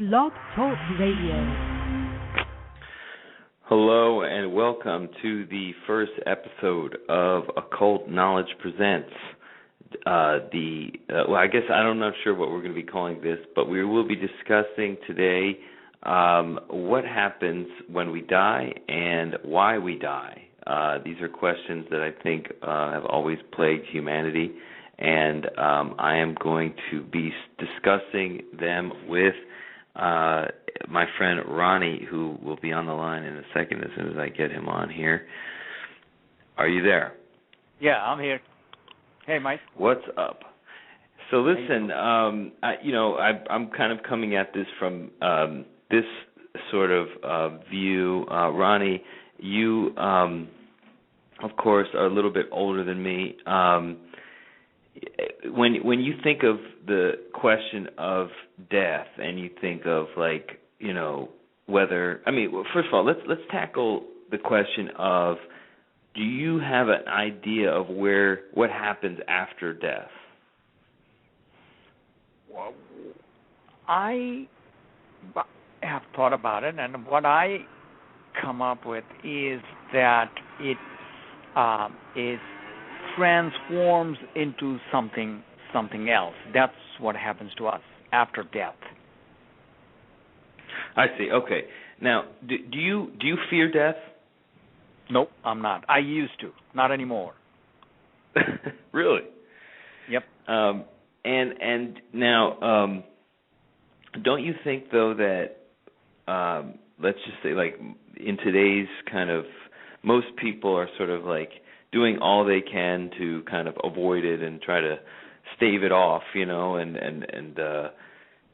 Blog Talk Radio. Hello and welcome to the first episode of Occult Knowledge Presents. I guess I'm not sure what we're going to be calling this, but we will be discussing today what happens when we die and why we die. These are questions that I think have always plagued humanity, and I am going to be discussing them with my friend Ronnie, who will be on the line in a second as soon as I get him on here. Are you there? Yeah, I'm here. Hey, Mike. What's up? So listen, I'm kind of coming at this from this sort of view. Ronnie, you, of course, are a little bit older than me. When you think of the question of death, and you think of first of all, let's tackle the question of, do you have an idea of what happens after death? Well, I have thought about it, and what I come up with is that it transforms into something else. That's what happens to us after death. I see. Okay. Now, do you fear death? Nope, I'm not. I used to. Not anymore. Really? Yep. And now, don't you think though that let's just say, like, in today's kind of, most people are sort of like doing all they can to kind of avoid it and try to stave it off, and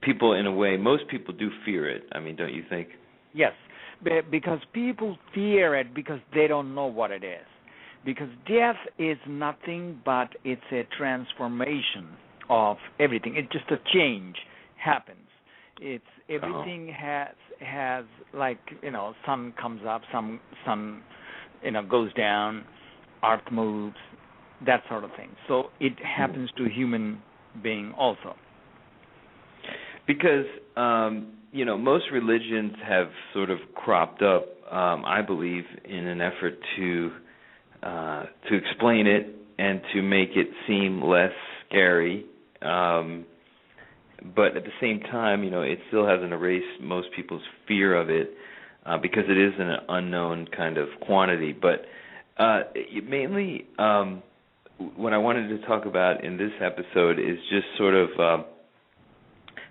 people, in a way, most people do fear it. I mean, don't you think? Yes, because people fear it because they don't know what it is. Because death is nothing but it's a transformation of everything. It's just a change happens. It's everything has like, sun comes up, sun goes down, earth moves, that sort of thing. So it happens to a human being also. Because, most religions have sort of cropped up, I believe, in an effort to explain it and to make it seem less scary. But at the same time, it still hasn't erased most people's fear of it because it is an unknown kind of quantity. But mainly, what I wanted to talk about in this episode is just sort of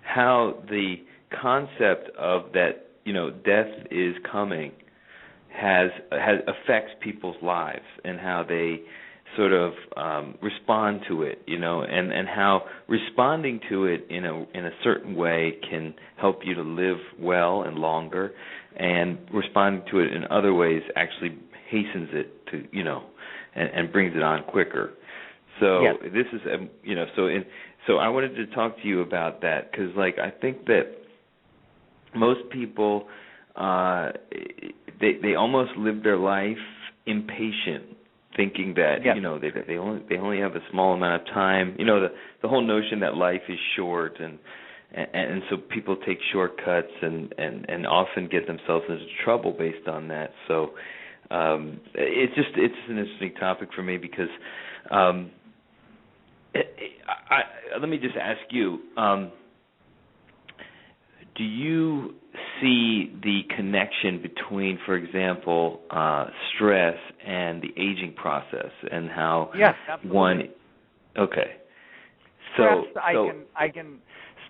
how the concept of that, death is coming has affects people's lives, and how they sort of respond to it, and how responding to it in a certain way can help you to live well and longer, and responding to it in other ways actually hastens it to, and brings it on quicker. So yes. This is, so I wanted to talk to you about that, because, I think that most people, they almost live their life impatient, thinking that they only have a small amount of time. The whole notion that life is short, and so people take shortcuts and often get themselves into trouble based on that. So it's an interesting topic for me, because let me just ask you, do you see the connection between, for example, stress and the aging process, and how yes, absolutely. one? Okay.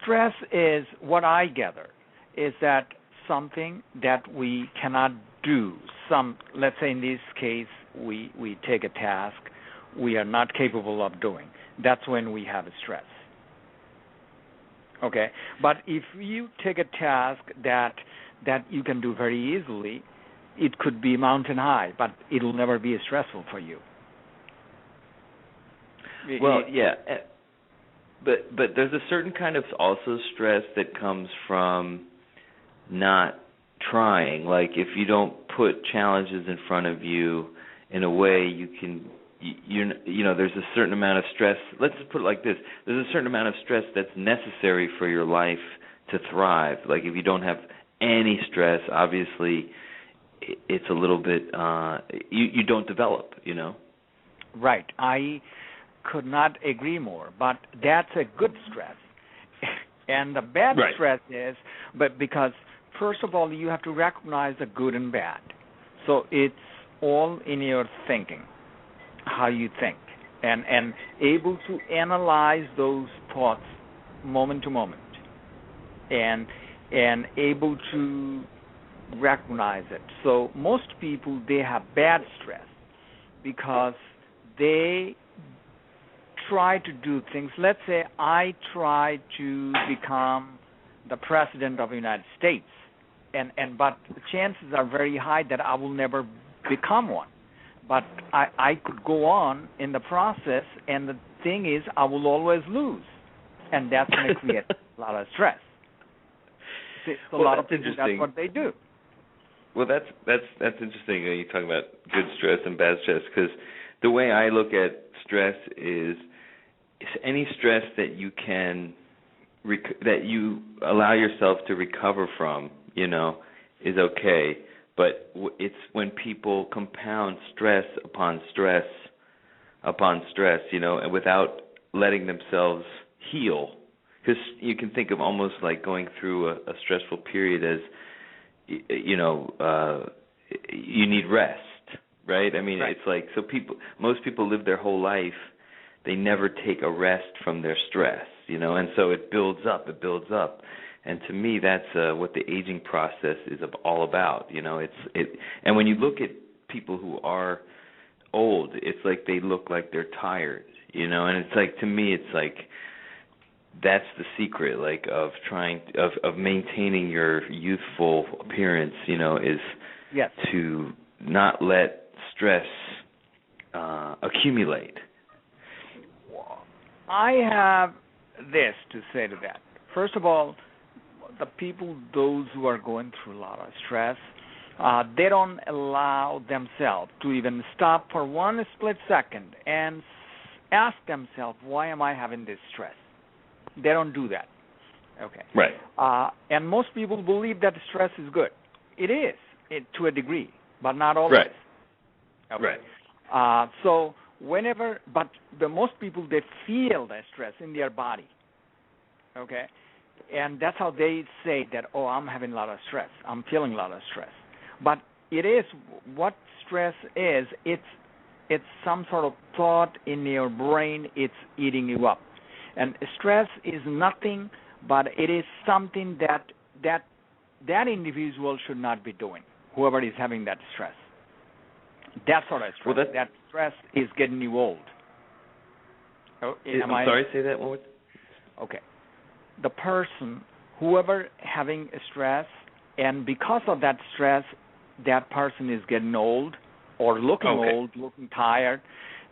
Stress is, what I gather, is that something that we cannot do. Let's say in this case, we take a task we are not capable of doing. That's when we have a stress. Okay, but if you take a task that you can do very easily, it could be mountain high, but it'll never be stressful for you. Well, yeah, but there's a certain kind of also stress that comes from not trying. Like, if you don't put challenges in front of you in a way you can there's a certain amount of stress. Let's just put it like this. There's a certain amount of stress that's necessary for your life to thrive. Like if you don't have any stress, obviously it's a little bit you don't develop, you know. Right. I could not agree more. But that's a good stress, and the bad Right. stress is, but because first of all you have to recognize the good and bad. So it's all in your thinking, how you think, and able to analyze those thoughts moment to moment, and able to recognize it. So most people, they have bad stress because they try to do things. Let's say I try to become the president of the United States, but the chances are very high that I will never become one. But I could go on in the process, and the thing is, I will always lose, and that's going to create a lot of stress. So a lot of people, that's what they do. Well, that's interesting. You talk about good stress and bad stress, because the way I look at stress is any stress that you can that you allow yourself to recover from, you know, is okay. But it's when people compound stress upon stress upon stress, you know, and without letting themselves heal. Because you can think of almost like going through a stressful period as, you know, you need rest, right? I mean, It's like, so most people live their whole life, they never take a rest from their stress, you know, and so it builds up. And to me, that's what the aging process is all about, you know. And when you look at people who are old, it's like they look like they're tired, you know, and it's like, to me, it's like, that's the secret, like, of trying of maintaining your youthful appearance, you know, is to not let stress accumulate. I have this to say to that. First of all, the people, those who are going through a lot of stress, they don't allow themselves to even stop for one split second and ask themselves, why am I having this stress? They don't do that. Okay. Right. And most people believe that stress is good. It is, to a degree, but not always. Right. Okay. Right. So but the most people, they feel that stress in their body. Okay. And that's how they say that, oh, I'm having a lot of stress. I'm feeling a lot of stress. But it is, what stress is, it's some sort of thought in your brain. It's eating you up. And stress is nothing, but it is something that individual should not be doing, whoever is having that stress. That sort of stress. Well, that stress is getting you old. I'm sorry, say that one more time. Okay. The person, whoever having stress, and because of that stress, that person is getting old or looking old, looking tired.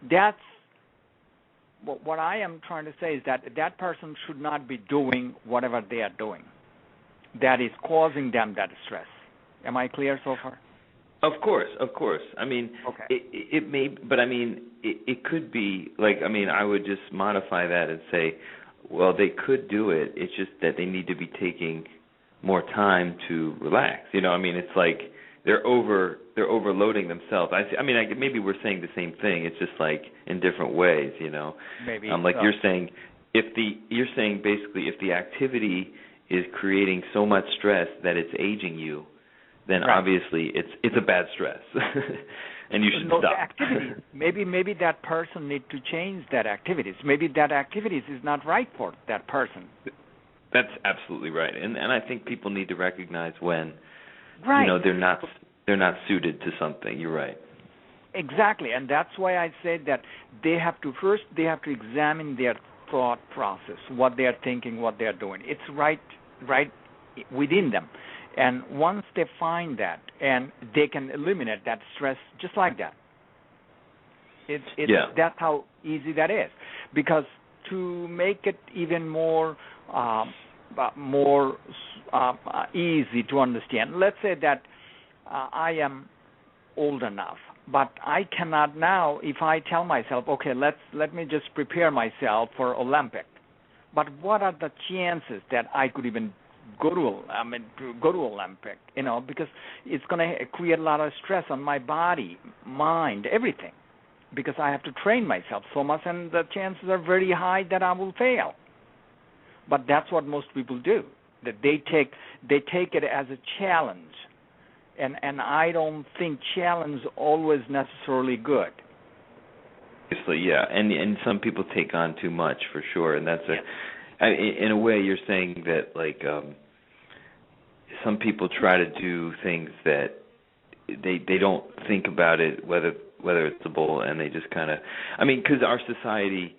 That's what I am trying to say, is that person should not be doing whatever they are doing that is causing them that stress. Am I clear so far? Of course. I mean, it may, but I mean, it could be like, I mean, I would just modify that and say, well, they could do it. It's just that they need to be taking more time to relax. You know, I mean, it's like they're overloading themselves. I mean, maybe we're saying the same thing. It's just like in different ways. You know, maybe. Like you're saying, you're saying basically, if the activity is creating so much stress that it's aging you, then obviously it's a bad stress, and you should stop. Activities. Maybe that person need to change that activities. Maybe that activities is not right for that person. That's absolutely right, and I think people need to recognize when you know they're not suited to something. You're right. Exactly, and that's why I said that they have to examine their thought process, what they are thinking, what they are doing. It's right within them. And once they find that, and they can eliminate that stress just like that. That's how easy that is. Because to make it even more easy to understand, let's say that I am old enough, but I cannot now, if I tell myself, okay, let me just prepare myself for Olympic. But what are the chances that I could even go to Olympic, because it's going to create a lot of stress on my body, mind, everything, because I have to train myself so much, and the chances are very high that I will fail. But that's what most people do. That they take it as a challenge, and I don't think challenge is always necessarily good. Obviously, yeah, and some people take on too much for sure, and that's in a way you're saying that like some people try to do things that they don't think about it whether it's a bull, and they just kind of because our society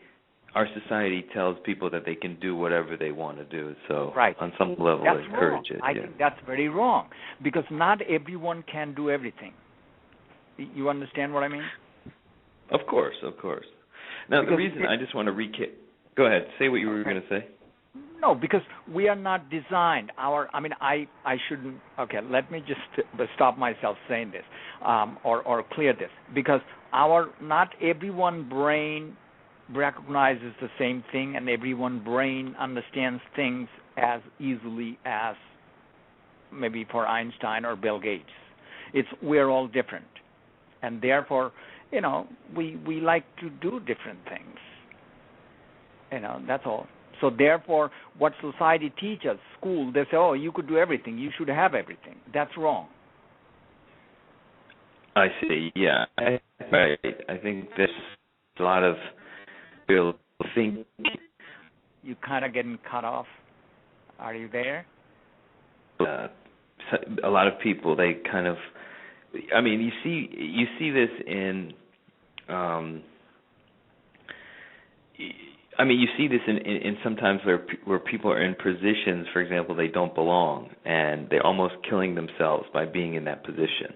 tells people that they can do whatever they want to do, so right. On some level that's encourage wrong. it. I think that's very wrong, because not everyone can do everything. You understand what I mean? Of course. Now, because the reason I just want to recap. Go ahead. Say what you were going to say. No, because we are not designed. I shouldn't. Okay, let me just stop myself saying this, or clear this, because not everyone brain recognizes the same thing, and everyone brain understands things as easily as maybe for Einstein or Bill Gates. We're all different, and therefore, we like to do different things. That's all. So therefore, what society teaches, school, they say, oh, you could do everything. You should have everything. That's wrong. I see. Yeah, I think there's a lot of real thinking. You kind of getting cut off. Are you there? A lot of people, they kind of. You see this in. You see this in sometimes where people are in positions, for example, they don't belong, and they're almost killing themselves by being in that position.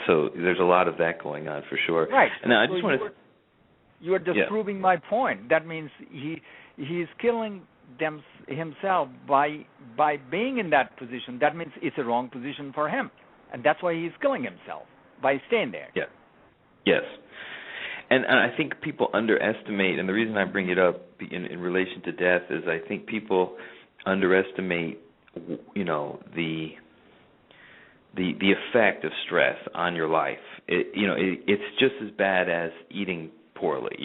So there's a lot of that going on for sure. Right. And I just want to. You are just proving my point. That means he's killing himself by being in that position. That means it's a wrong position for him, and that's why he's killing himself by staying there. Yeah. Yes. And I think people underestimate, and the reason I bring it up in relation to death is I think people underestimate, the effect of stress on your life. It's just as bad as eating poorly,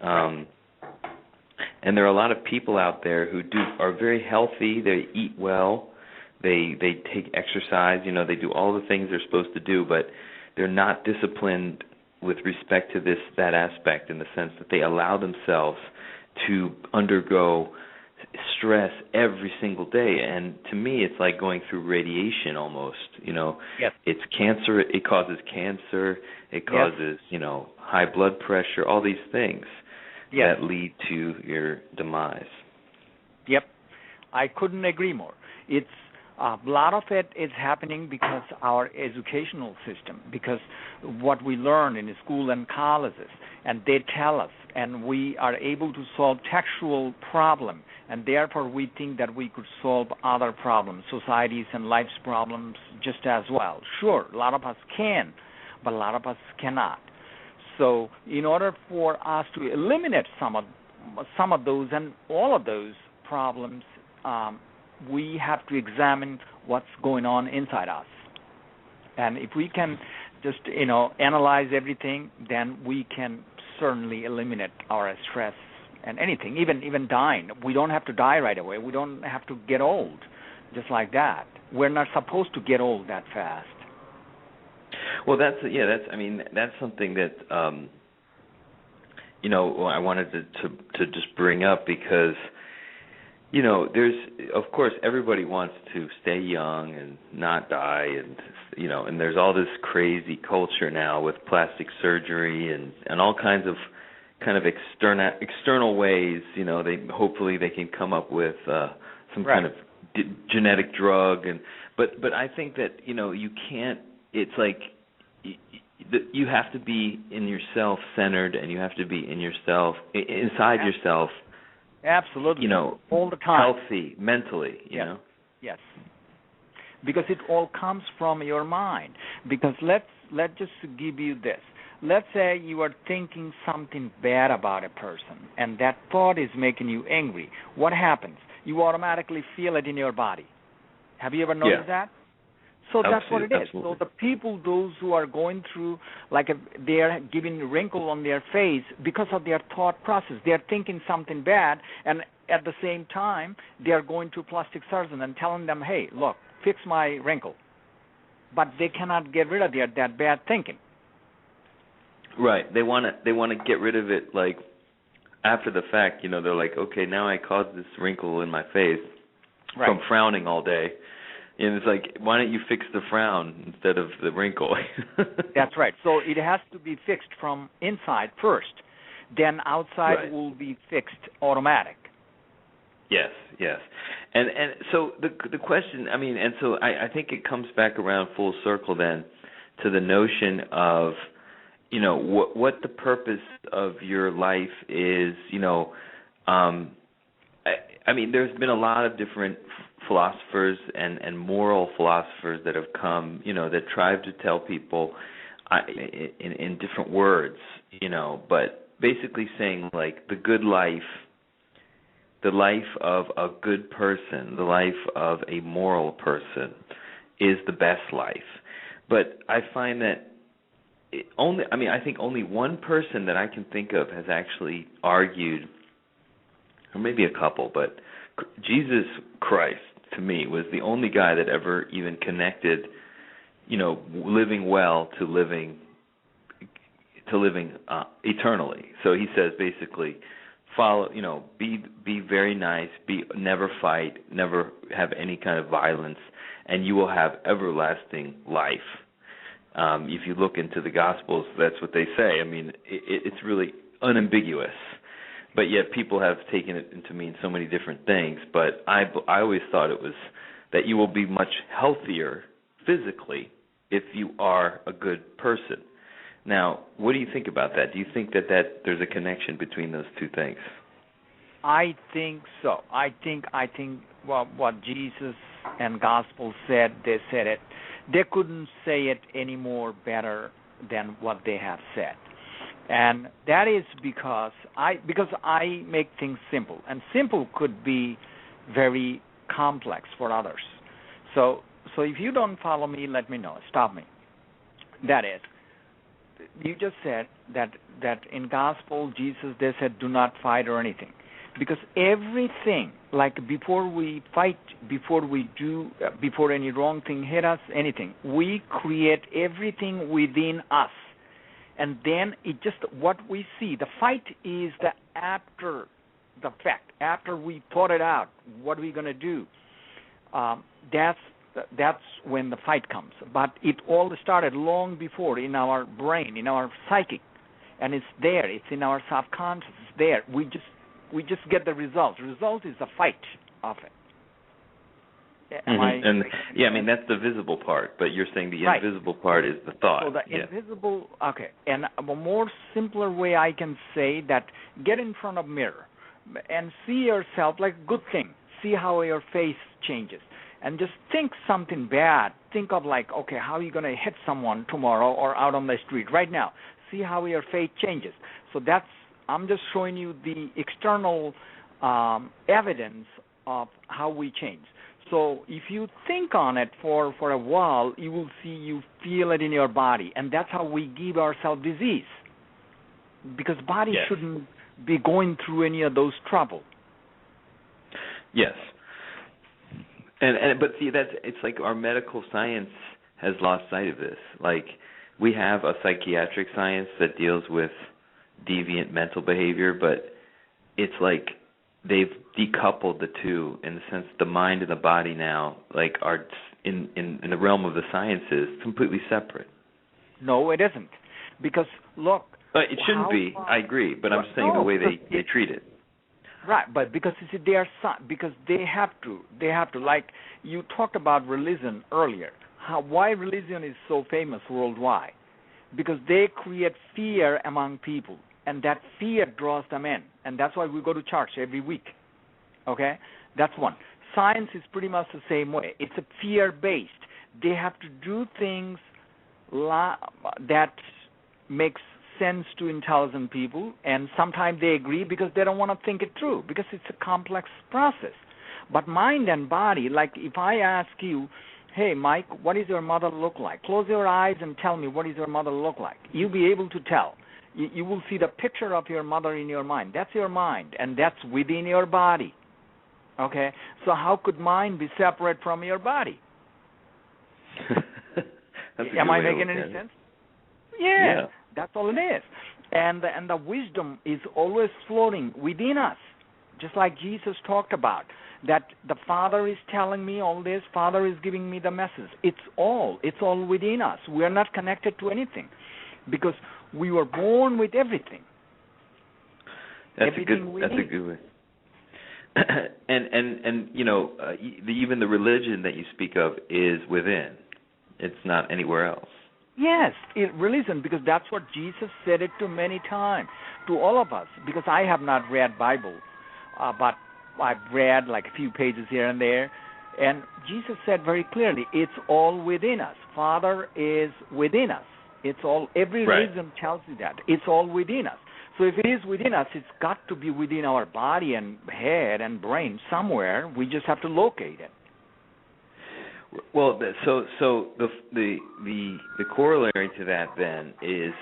And there are a lot of people out there who are very healthy. They eat well. They take exercise. They do all the things they're supposed to do, but they're not disciplined with respect to that aspect, in the sense that they allow themselves to undergo stress every single day. And to me, it's like going through radiation almost. Yes. It's cancer. It causes cancer. It causes high blood pressure. All these things that lead to your demise. Yep, I couldn't agree more. It's a lot of it is happening because our educational system, because what we learn in school and colleges, and they tell us, and we are able to solve textual problem, and therefore we think that we could solve other problems, societies and life's problems just as well. Sure, a lot of us can, but a lot of us cannot. So in order for us to eliminate some of those and all of those problems, we have to examine what's going on inside us. And if we can just, analyze everything, then we can certainly eliminate our stress and anything, even dying. We don't have to die right away. We don't have to get old just like that. We're not supposed to get old that fast. Well, that's something that I wanted to just bring up, because there's, of course, everybody wants to stay young and not die, and there's all this crazy culture now with plastic surgery and all kinds of kind of external ways. Hopefully they can come up with some kind of genetic drug, but I think that you can't. It's like you have to be in yourself centered, and you have to be in yourself, inside yourself. Absolutely. All the time. Healthy mentally, you know. Yes. Because it all comes from your mind. Because let's just give you this. Let's say you are thinking something bad about a person, and that thought is making you angry. What happens? you automatically feel it in your body. Have you ever noticed that? So that's what it is. Absolutely. So the people, those who are going through, like they are giving a wrinkle on their face because of their thought process. They are thinking something bad, and at the same time, they are going to a plastic surgeon and telling them, hey, look, fix my wrinkle. But they cannot get rid of that bad thinking. Right. They want to get rid of it like after the fact. You know, they're like, okay, now I caused this wrinkle in my face from frowning all day. And it's like, why don't you fix the frown instead of the wrinkle? That's right. So it has to be fixed from inside first. Then outside will be fixed automatic. Yes. And so the question, I mean, and so I think it comes back around full circle then to the notion of, you know, what the purpose of your life is, you know. I mean, there's been a lot of different philosophers and moral philosophers that have come, you know, that tried to tell people in different words, you know, but basically saying like the good life, the life of a good person, the life of a moral person is the best life. But I find that I think only one person that I can think of has actually argued, or maybe a couple, but Jesus Christ, to me, was the only guy that ever even connected, you know, living well to living eternally. So he says basically, follow, you know, be very nice, never fight, never have any kind of violence, and you will have everlasting life. If you look into the Gospels, that's what they say. I mean, it's really unambiguous. But yet people have taken it to mean so many different things. But I always thought it was that you will be much healthier physically if you are a good person. Now, what do you think about that? Do you think that there's a connection between those two things? I think so. I think what Jesus and Gospel said, they said it. They couldn't say it any more better than what they have said. And that is because I make things simple, and simple could be very complex for others. So if you don't follow me, let me know. Stop me. That is, you just said that in Gospel, Jesus, they said, do not fight or anything. Because everything, like before we fight, before any wrong thing hit us, anything, we create everything within us. And then it just, what we see, the fight is the after the fact. After we thought it out, what are we going to do? That's when the fight comes. But it all started long before in our brain, in our psychic. And it's there. It's in our subconscious. It's there. We just get the result. The result is the fight of it. I mean, that's the visible part, but you're saying the invisible part is the thought. So the invisible, okay. And a more simpler way I can say that, get in front of a mirror and see yourself like a good thing. See how your face changes. And just think something bad. Think of like, okay, how are you going to hit someone tomorrow or out on the street right now? See how your face changes. So I'm just showing you the external evidence of how we change. So if you think on it for a while, you feel it in your body, and that's how we give ourselves disease. Because body shouldn't be going through any of those trouble. Yes. But see, it's like our medical science has lost sight of this. Like, we have a psychiatric science that deals with deviant mental behavior, but it's like they've decoupled the two in the sense the mind and the body now like are in the realm of the sciences completely separate. No, it isn't. Because look, it shouldn't be. I agree, but I'm saying the way they treat it. Right, but because you see, because they have to. Like you talked about religion earlier. Why religion is so famous worldwide? Because they create fear among people, and that fear draws them in, and that's why we go to church every week. Okay, that's one. Science is pretty much the same way. It's a fear-based. They have to do things that makes sense to intelligent people, and sometimes they agree because they don't want to think it through, because it's a complex process. But mind and body, like if I ask you, hey, Mike, what does your mother look like? Close your eyes and tell me, what does your mother look like? You'll be able to tell. You will see the picture of your mother in your mind. That's your mind, and that's within your body. Okay? So how could mind be separate from your body? Am I making any sense? Yeah, that's all it is. And the wisdom is always floating within us, just like Jesus talked about, that the Father is telling me all this, Father is giving me the message. It's all within us. We are not connected to anything because we were born with everything. That's a good way. and you know, even the religion that you speak of is within. It's not anywhere else. Yes, it really isn't, because that's what Jesus said it to many times, to all of us, because I have not read Bible, but I've read like a few pages here and there, and Jesus said very clearly, it's all within us. Father is within us. It's all, every religion tells you that. It's all within us. So if it is within us, it's got to be within our body and head and brain somewhere. We just have to locate it. Well, so the corollary to that then is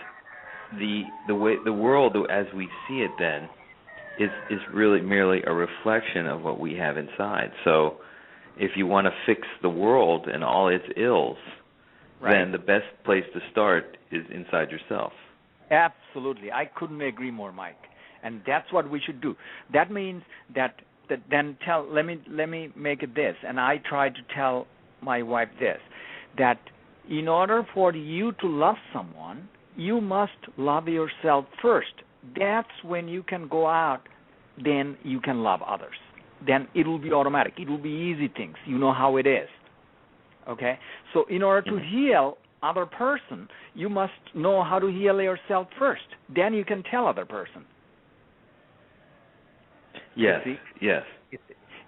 the way the world as we see it then is really merely a reflection of what we have inside. So if you want to fix the world and all its ills, then the best place to start is inside yourself. Absolutely, I couldn't agree more, Mike. And that's what we should do. That means that then let me make it this, and I try to tell my wife this, that in order for you to love someone, you must love yourself first. That's when you can go out, then you can love others. Then it will be automatic. It will be easy things. You know how it is. Okay? So in order to heal other person, you must know how to heal yourself first. Then you can tell other person. Yes, yes.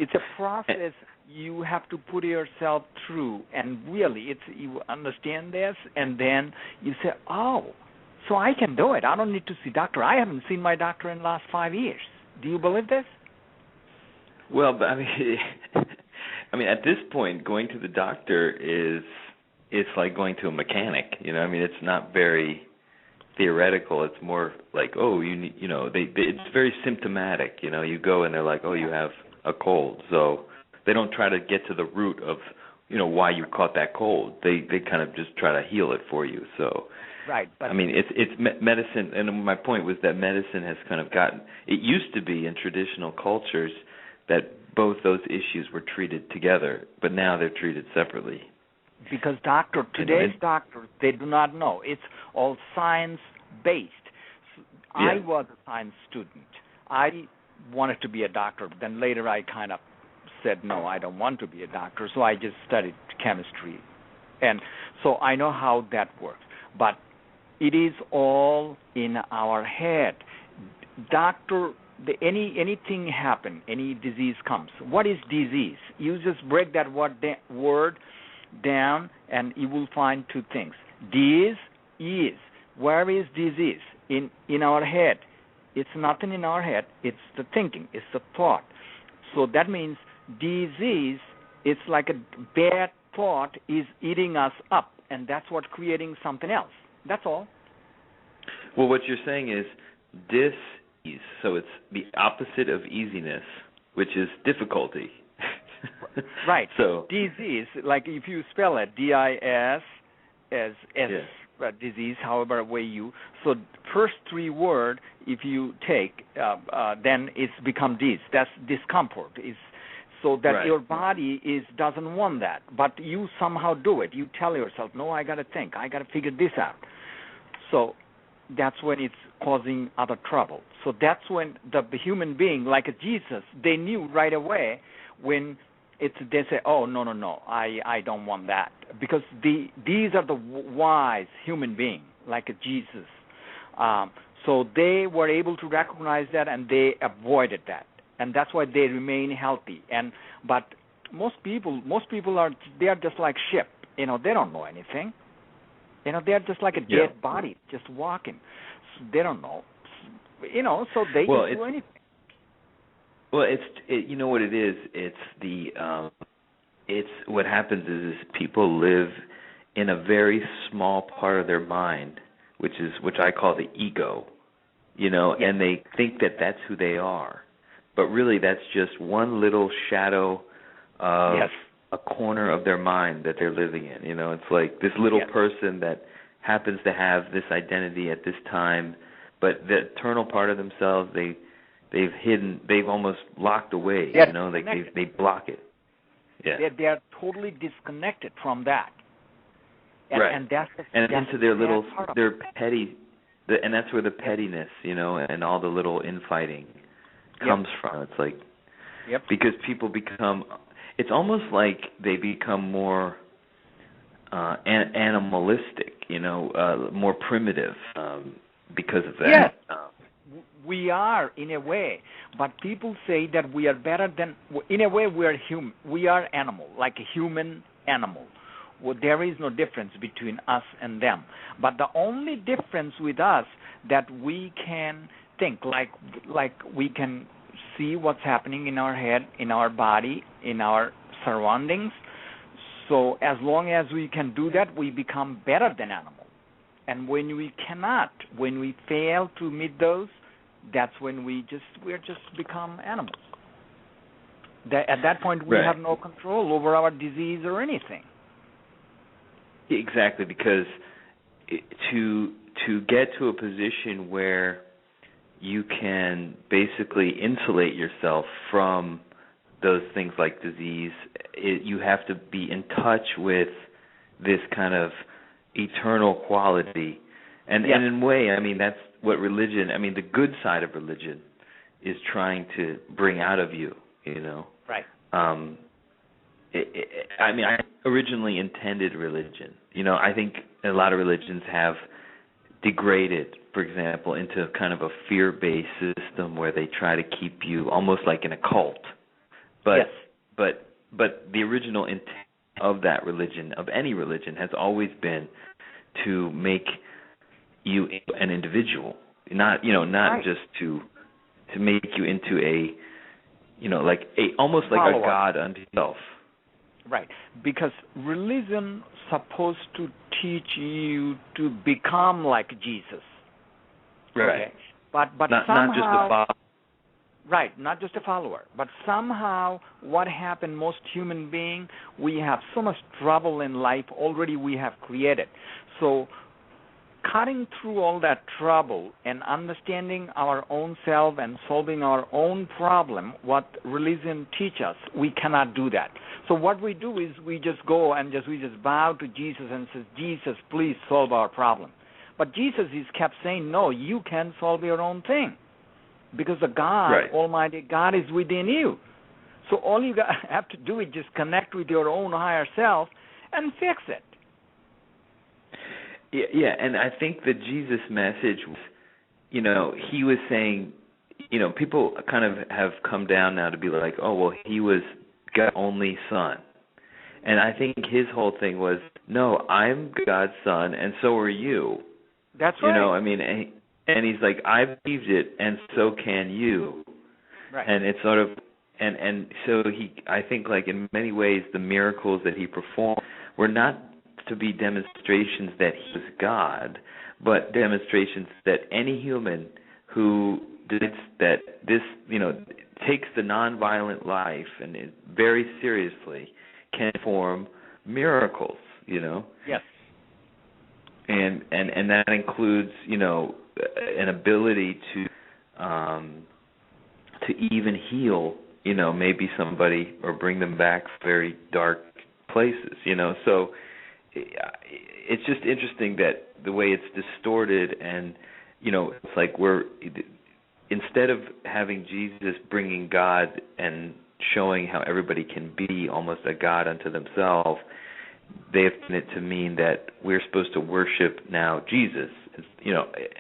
It's a process you have to put yourself through, and really, you understand this, and then you say, oh, so I can do it. I don't need to see doctor. I haven't seen my doctor in the last 5 years. Do you believe this? Well, I mean, at this point, going to the doctor it's like going to a mechanic. You know, I mean, it's not very theoretical. It's more like, oh, it's very symptomatic. You know, you go and they're like, oh, you have a cold, so they don't try to get to the root of, why you caught that cold. They kind of just try to heal it for you. So, but I mean, it's medicine, and my point was that medicine has kind of gotten. It used to be in traditional cultures that both those issues were treated together, but now they're treated separately. Because today's doctors, they do not know. It's all science-based. I was a science student. I wanted to be a doctor, but then later I kind of said, no, I don't want to be a doctor, so I just studied chemistry. And so I know how that works. But it is all in our head. Anything happen, any disease comes. What is disease? You just break that word down, and you will find two things. Is. Where is disease? In our head. It's nothing in our head. It's the thinking. It's the thought. So that means disease, it's like a bad thought is eating us up, and that's what's creating something else. That's all. Well, what you're saying is dis-ease. So it's the opposite of easiness, which is difficulty. Right. So disease, like if you spell it, D-I-S as disease, however way you. So first three word, if you take, then it's become dis. That's discomfort. So that your body doesn't want that, but you somehow do it. You tell yourself, no, I got to think. I got to figure this out. So that's when it's causing other trouble. So that's when the human being, like a Jesus, they knew right away when they say, oh, no, I don't want that. Because these are the wise human beings, like a Jesus. So they were able to recognize that, and they avoided that. And that's why they remain healthy. But most people they are just like sheep. They don't know anything. They're just like a dead body, just walking. So they don't know. So they don't do anything. Well, you know what it is. It's what happens is people live in a very small part of their mind, which I call the ego, and they think that that's who they are, but really that's just one little shadow of a corner of their mind that they're living in. It's like this little person that happens to have this identity at this time, but the eternal part of themselves they've hidden, they've almost locked away. Like they block it. Yeah. They are totally disconnected from that. Right. And that's into their petty, and that's where the pettiness, and all the little infighting comes from. It's like, because people become, it's almost like they become more animalistic, more primitive because of that. Yes. We are, in a way, but people say that we are better than, in a way we are human. We are animal, like a human animal. Well, there is no difference between us and them. But the only difference with us that we can think, like we can see what's happening in our head, in our body, in our surroundings. So as long as we can do that, we become better than animals. And when we cannot, when we fail to meet those, that's when we're just become animals. At that point, we have no control over our disease or anything. Exactly, because to get to a position where you can basically insulate yourself from those things like disease, you have to be in touch with this kind of eternal quality. And in a way, I mean, that's what religion, I mean, the good side of religion is trying to bring out of you, Right. I originally intended religion. I think a lot of religions have degraded, for example, into kind of a fear-based system where they try to keep you almost like in a cult. But the original intent of that religion, of any religion, has always been to make you an individual, not just to make you into a almost like a god unto himself. Right, because religion supposed to teach you to become like Jesus. Right. Okay? But not somehow, just a follower. Right, not just a follower. But somehow what happened, most human beings, we have so much trouble in life already we have created. So cutting through all that trouble and understanding our own self and solving our own problem, what religion teaches us, we cannot do that. So what we do is we just go and we just bow to Jesus and says, Jesus, please solve our problem. But Jesus is kept saying, no, you can solve your own thing. Because the God, Almighty God, is within you. So all you have to do is just connect with your own higher self and fix it. Yeah, and I think the Jesus message was, he was saying, people kind of have come down now to be like, oh, well, he was God's only son. And I think his whole thing was, no, I'm God's son, and so are you. That's right. I mean, and he's like, I believed it, and so can you. Right. And it's sort of, and so I think like in many ways the miracles that he performed were not to be demonstrations that he was God, but demonstrations that any human who takes the nonviolent life and it very seriously can perform miracles, Yes. And that includes, an ability to even heal, maybe somebody or bring them back from very dark places, So it's just interesting that the way it's distorted and, it's like instead of having Jesus bringing God and showing how everybody can be almost a God unto themselves, they have taken it to mean that we're supposed to worship now Jesus,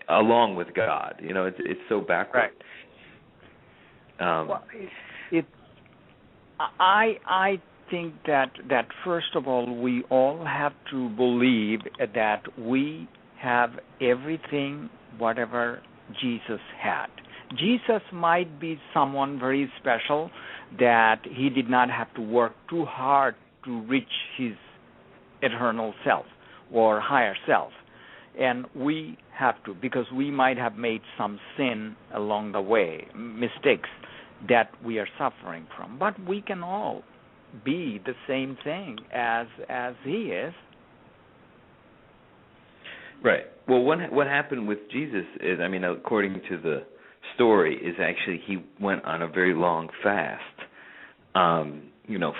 along with God. It's so backward. Right. I think that first of all we all have to believe that we have everything whatever Jesus had. Jesus might be someone very special that he did not have to work too hard to reach his eternal self or higher self. And we have to, because we might have made some sin along the way, mistakes that we are suffering from. But we can all be the same thing as he is. Right. Well, what happened with Jesus is, I mean, according to the story, is actually he went on a very long fast.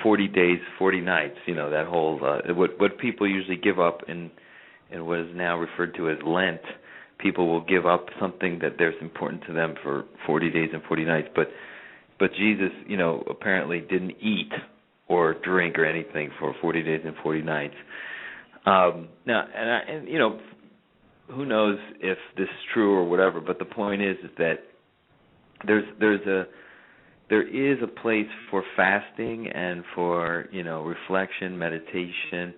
40 days, 40 nights. That whole what people usually give up in what is now referred to as Lent. People will give up something that there's important to them for 40 days and 40 nights. But Jesus, apparently didn't eat or drink or anything for 40 days and 40 nights. Who knows if this is true or whatever, but the point is that there is a place for fasting and for reflection, meditation,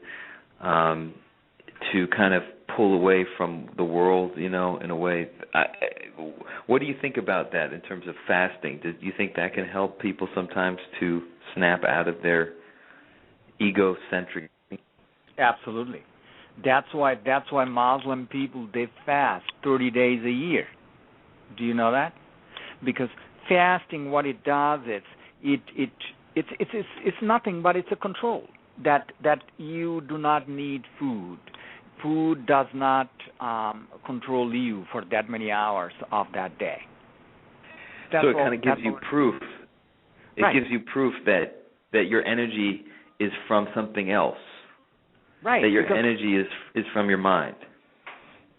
to kind of pull away from the world, in a way. What do you think about that in terms of fasting? Do you think that can help people sometimes to snap out of their egocentric? Absolutely. That's why Muslim people, they fast 30 days a year. Do you know that? Because fasting, what it does is it's nothing but it's a control that you do not need food. Food does not control you for that many hours of that day. So it kind of gives you proof. It Right. gives you proof that your energy is from something else. Right. That your energy is from your mind.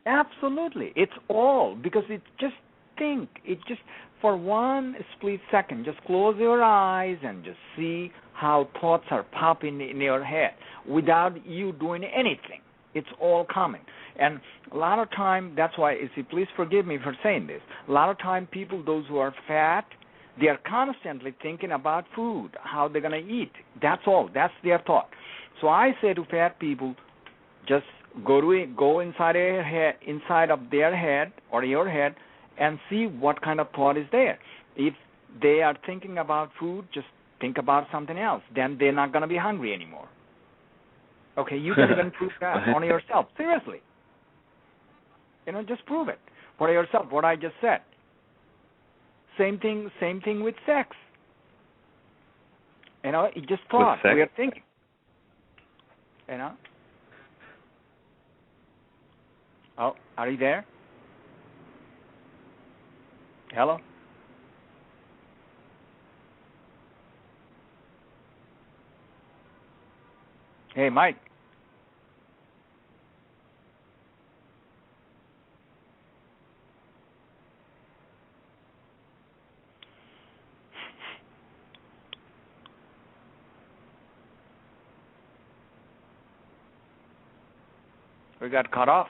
Absolutely. It's all because for one split second, just close your eyes and just see how thoughts are popping in your head without you doing anything. It's all coming. And a lot of time, that's why, please forgive me for saying this, a lot of time people, those who are fat, they are constantly thinking about food, how they're going to eat. That's all. That's their thought. So I say to fat people, just go inside of their head or your head and see what kind of thought is there. If they are thinking about food, just think about something else. Then they're not going to be hungry anymore. Okay, you can even prove that on yourself. Seriously. Just prove it for yourself, what I just said. Same thing with sex. It just thought. We are thinking. Oh, are you there? Hello? Hey, Mike. We got cut off.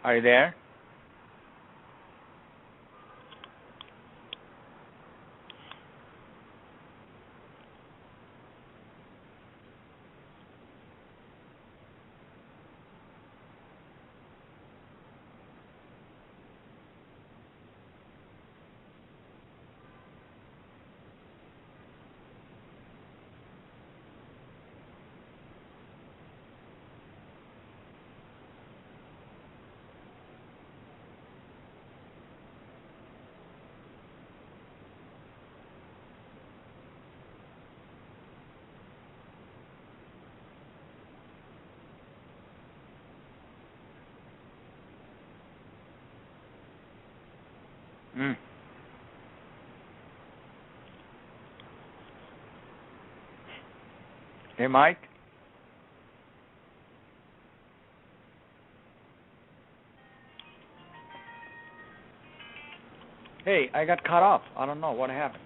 Are you there? Hey, Mike. Hey, I got cut off. I don't know what happened.